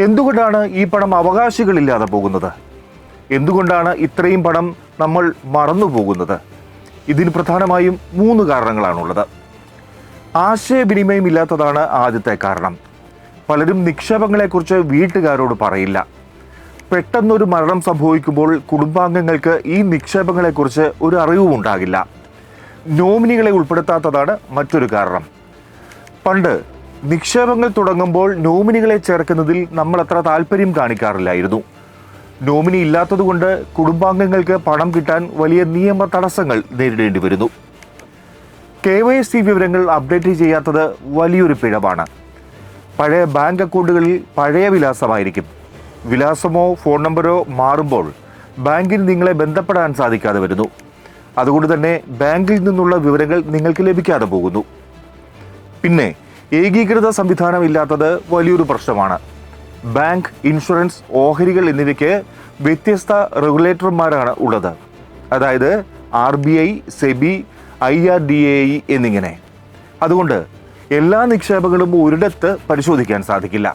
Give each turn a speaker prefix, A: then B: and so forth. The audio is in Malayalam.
A: എന്തുകൊണ്ടാണ് ഈ പണം അവകാശികളില്ലാതെ പോകുന്നത്? എന്തുകൊണ്ടാണ് ഇത്രയും പണം നമ്മൾ മറന്നു പോകുന്നത്? ഇതിന് പ്രധാനമായും 3 കാരണങ്ങളാണുള്ളത്. ആശയവിനിമയം ഇല്ലാത്തതാണ് ആദ്യത്തെ കാരണം. പലരും നിക്ഷേപങ്ങളെക്കുറിച്ച് വീട്ടുകാരോട് പറയില്ല. പെട്ടെന്നൊരു മരണം സംഭവിക്കുമ്പോൾ കുടുംബാംഗങ്ങൾക്ക് ഈ നിക്ഷേപങ്ങളെക്കുറിച്ച് ഒരു അറിവും ഉണ്ടാകില്ല. നോമിനികളെ ഉൾപ്പെടുത്താത്തതാണ് മറ്റൊരു കാരണം. പണ്ട് നിക്ഷേപങ്ങൾ തുടങ്ങുമ്പോൾ നോമിനികളെ ചേർക്കുന്നതിൽ നമ്മൾ അത്ര താല്പര്യം കാണിക്കാറില്ലായിരുന്നു. നോമിനി ഇല്ലാത്തതുകൊണ്ട് കുടുംബാംഗങ്ങൾക്ക് പണം കിട്ടാൻ വലിയ നിയമ തടസ്സങ്ങൾ നേരിടേണ്ടി വരുന്നു. KYC വിവരങ്ങൾ അപ്ഡേറ്റ് ചെയ്യാത്തത് വലിയൊരു പിഴവാണ്. പഴയ ബാങ്ക് അക്കൗണ്ടുകളിൽ പഴയ വിലാസമായിരിക്കും. വിലാസമോ ഫോൺ നമ്പറോ മാറുമ്പോൾ ബാങ്കിന് നിങ്ങളെ ബന്ധപ്പെടാൻ സാധിക്കാതെ വരുന്നു. അതുകൊണ്ട് തന്നെ ബാങ്കിൽ നിന്നുള്ള വിവരങ്ങൾ നിങ്ങൾക്ക് ലഭിക്കാതെ പോകുന്നു. പിന്നെ ഏകീകൃത സംവിധാനം ഇല്ലാത്തത് വലിയൊരു പ്രശ്നമാണ്. ബാങ്ക്, ഇൻഷുറൻസ്, ഓഹരികൾ എന്നിവയ്ക്ക് വ്യത്യസ്ത റെഗുലേറ്റർമാരാണ് ഉള്ളത്. അതായത് RBI, SEBI, IRDAI എന്നിങ്ങനെ. അതുകൊണ്ട് എല്ലാ നിക്ഷേപങ്ങളും ഒരിടത്ത് പരിശോധിക്കാൻ സാധിക്കില്ല.